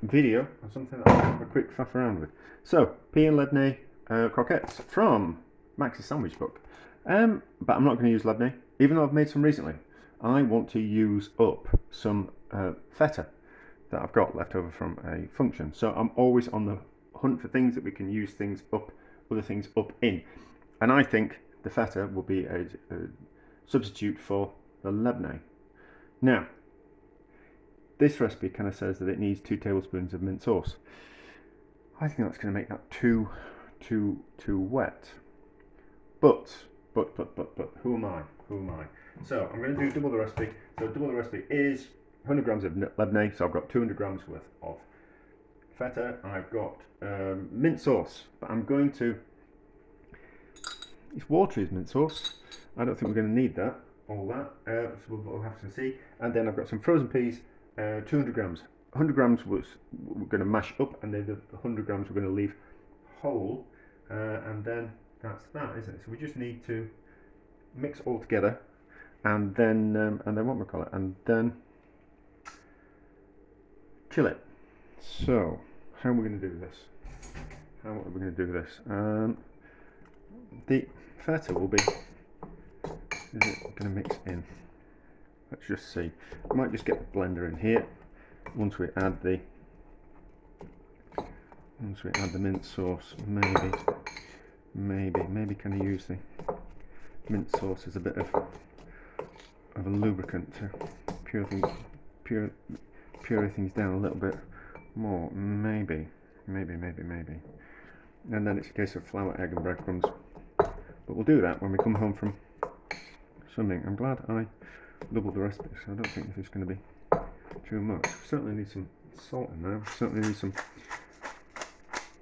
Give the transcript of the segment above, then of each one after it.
video on something that I'll have a quick faff around with. So, Pea and Feta Croquettes from Max's Sandwich Book. But I'm not going to use Lebanese, even though I've made some recently. I want to use up some feta that I've got left over from a function. So I'm always on the hunt for things that we can use things up, other things up in. And I think the feta will be a substitute for the Lebanese. Now, this recipe kind of says that it needs 2 tablespoons of mint sauce. I think that's going to make that too wet. But, who am I? So I'm going to do double the recipe. So double the recipe is 100 grams of Lebanese. So I've got 200 grams worth of feta. I've got mint sauce, but I'm going to. It's watery as mint sauce. I don't think we're going to need that. All that. So we'll have to see. And then I've got some frozen peas. 200 grams. 100 grams was we're going to mash up, and then the 100 grams we're going to leave whole. And then that's that, isn't it? So we just need to mix all together, and then what we call it, and then chill it. So how are we going to do this? The feta will be. Is it going to mix in? Let's just see. I might just get the blender in here once we add the mint sauce. Maybe can I use the mint sauce as a bit of a lubricant to puree things down a little bit more. Maybe. And then it's a case of flour, egg, and breadcrumbs. But we'll do that when we come home from swimming. I'm glad I doubled the recipe, so I don't think this is going to be too much. Certainly need some salt in there. Certainly need some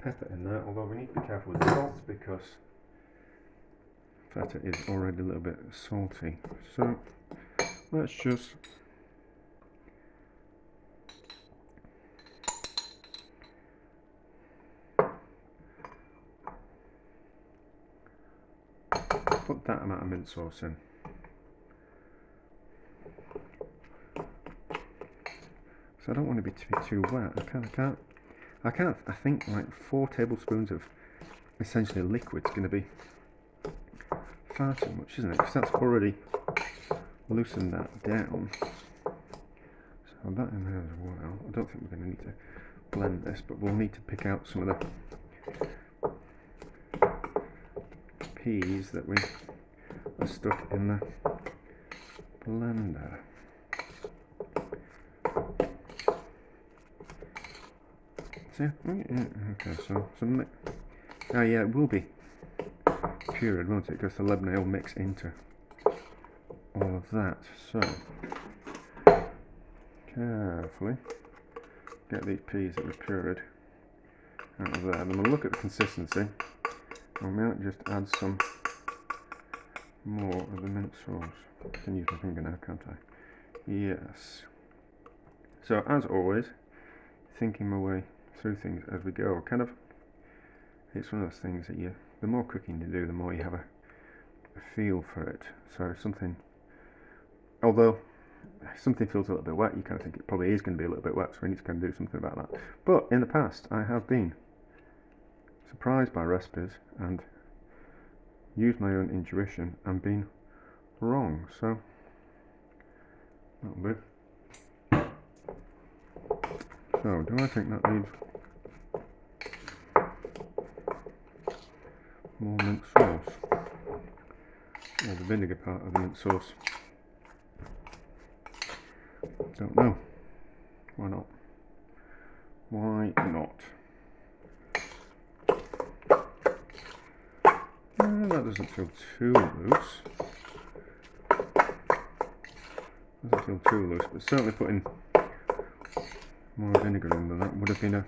pepper in there, although we need to be careful with the salt because feta is already a little bit salty. So let's just put that amount of mint sauce in. So I don't want it to be too wet. I think like 4 tablespoons of essentially liquid's going to be far too much, isn't it? Because that's already loosened that down. So that in there as well. I don't think we're going to need to blend this, but we'll need to pick out some of the peas that we are stuck in the blender. Okay, so oh yeah, it will be pureed, won't it? Because the Lebanese will mix into all of that. So carefully get these peas that we pureed out of there. Then we'll look at the consistency. We might just add some more of the mint sauce. I can use my finger now, can't I? Yes. So as always, thinking my way through things as we go. It's one of those things that the more cooking you do, the more you have a feel for it. So although something feels a little bit wet, you kind of think it probably is going to be a little bit wet, so we need to kind of do something about that. But in the past, I have been surprised by recipes and used my own intuition and been wrong. So that'll do. So do I think that needs more mint sauce, or the vinegar part of the mint sauce? Don't know. Why not? That doesn't feel too loose. But certainly putting more vinegar in than that would have been a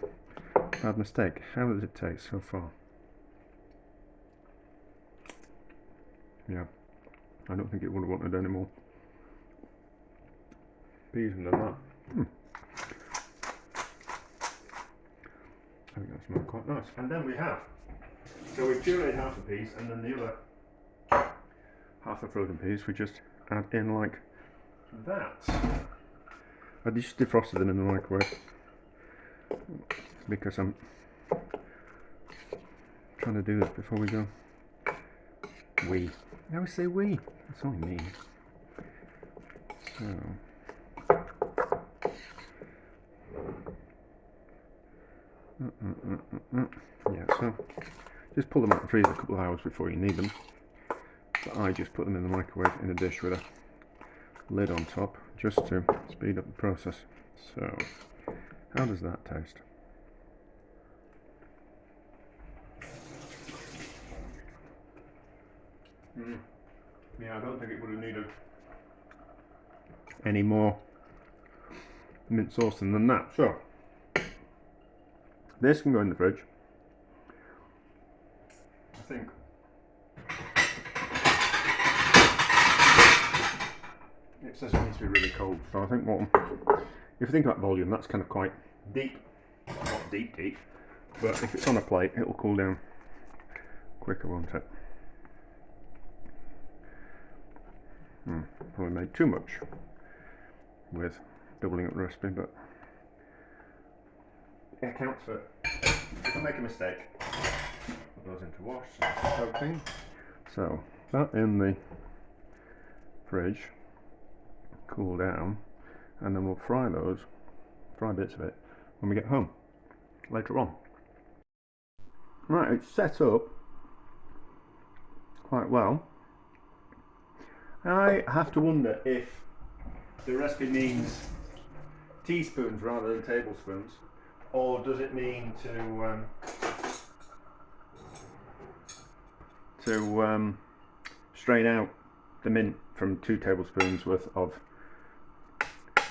bad mistake. How does it taste so far? Yeah, I don't think it would have wanted any more peas than that. I think that smells quite nice. And then we have, so we've pureed half the peas, and then the other half the frozen peas we just add in like that. I just defrosted them in the microwave because I'm trying to do this before we go. We. I always say we. That's only me. So. Yeah, so just pull them out of the freezer a couple of hours before you need them. But I just put them in the microwave in a dish with a lid on top just to speed up the process. So, how does that taste? Yeah, I don't think it would have needed any more mint sauce than that. So, this can go in the fridge. I think it says it needs to be really cold, so I think if you think about volume, that's kind of quite deep. Not deep, but if it's on a plate, it'll cool down quicker, won't it? Probably made too much with doubling up the recipe, but it accounts for if I make a mistake, it goes into wash, so it's okay. So that in the fridge, cool down, and then we'll fry bits of it when we get home later on. Right, it's set up quite well. I have to wonder if the recipe means teaspoons rather than tablespoons, or does it mean to strain out the mint from 2 tablespoons worth of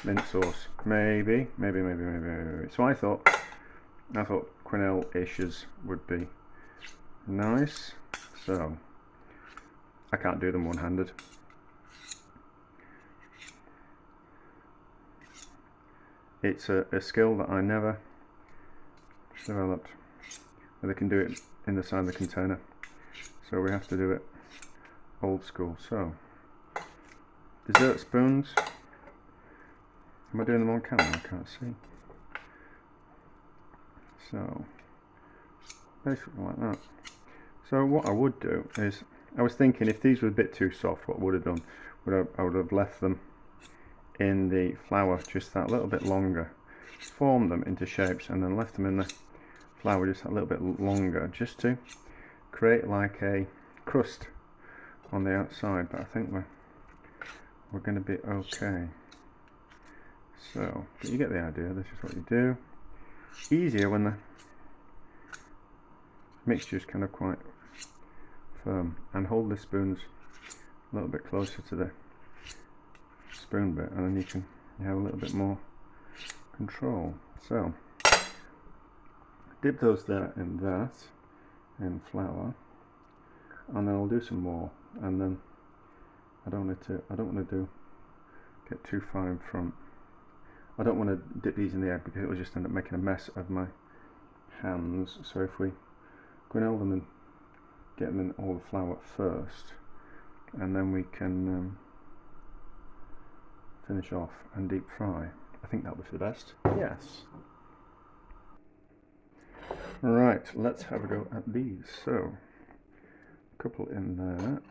mint sauce? Maybe. So I thought quenelle-ishes would be nice. So I can't do them one-handed. It's a skill that I never developed, where they can do it in the side of the container. So we have to do it old school. So, dessert spoons. Am I doing them on camera? I can't see. So, basically like that. So what I would do is, I was thinking if these were a bit too soft, what I would have done, I would have left them in the flour just that little bit longer, formed them into shapes, and then left them in the flour just a little bit longer, just to create like a crust on the outside. But I think we're going to be okay. So, but you get the idea. This is what you do. Easier when the mixture is kind of quite firm, and hold the spoons a little bit closer to the spoon bit, and then you have a little bit more control. So dip those there in flour, and then I'll do some more, and then I don't want to get too far in front. I don't want to dip these in the egg because it will just end up making a mess of my hands. So if we quenelle them and get them in all the flour first, and then we can finish off and deep fry. I think that would be for the best. Yes. Right, let's have a go at these. So, a couple in there.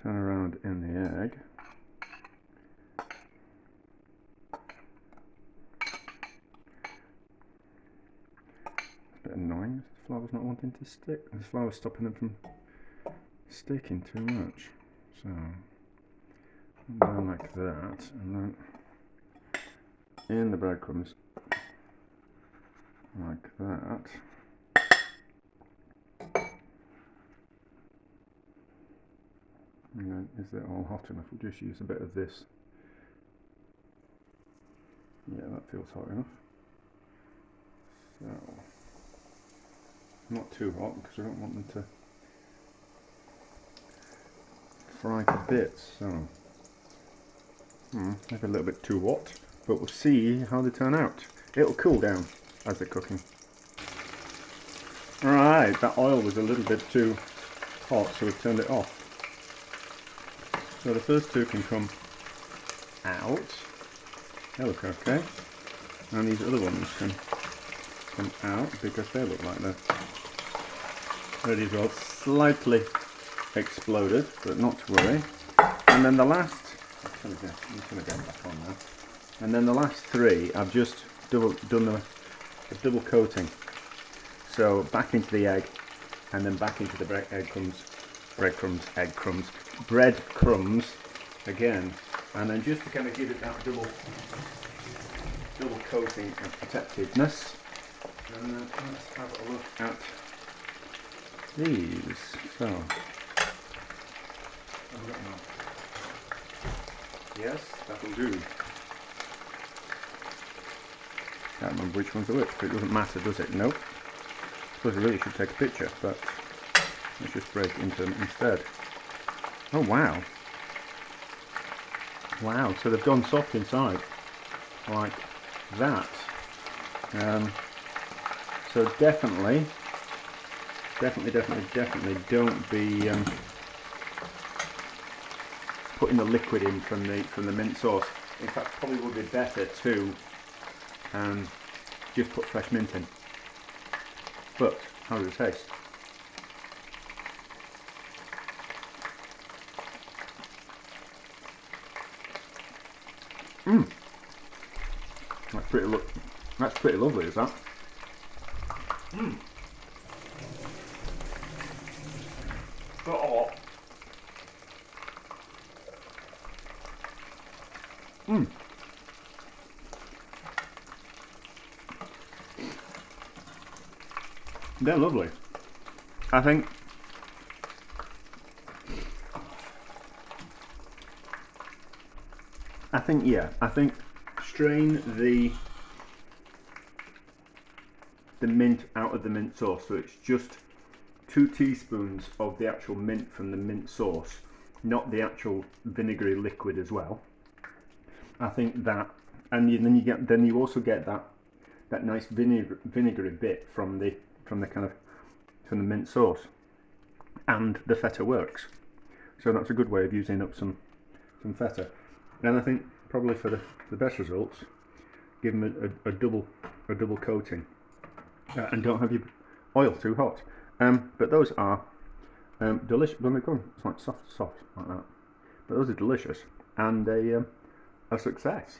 Turn around in the egg. It's a bit annoying. The flour's not wanting to stick. The flour's stopping them from sticking too much. So down like that, and then in the breadcrumbs like that. And then, is it all hot enough? We'll just use a bit of this. Yeah, that feels hot enough. So, not too hot because I don't want them to fry to bits. So, maybe a little bit too hot, but we'll see how they turn out. It'll cool down as they're cooking. Alright, that oil was a little bit too hot, so we've turned it off. So the first two can come out, They look okay. And these other ones can come out because they look like they're ready as well. Slightly exploded, but not to worry. And then the last, I'm just going to get back on now. And then the last three, I've just done a double coating. So back into the egg, and then back into the breadcrumbs again, and then just to kind of give it that double coating of protectiveness. And then let's have a look at these. So, yes, that'll do. Can't remember which ones are which, but it doesn't matter, does it? Nope. I suppose I really should take a picture, but let's just break into them instead. Oh wow. Wow, so they've gone soft inside, like that. So definitely don't be putting the liquid in from the mint sauce. In fact, probably would be better to just put fresh mint in. But how does it taste? That's pretty lovely, is that? Oh. They're lovely. I think strain the mint out of the mint sauce, so it's just 2 teaspoons of the actual mint from the mint sauce, not the actual vinegary liquid as well. I think that, and then you also get that nice vinegary bit from the mint sauce, and the feta works. So that's a good way of using up some feta. And I think probably for the best results, give them a double coating, and don't have your oil too hot. But those are delicious. When they come, it's like soft like that. But those are delicious and a success.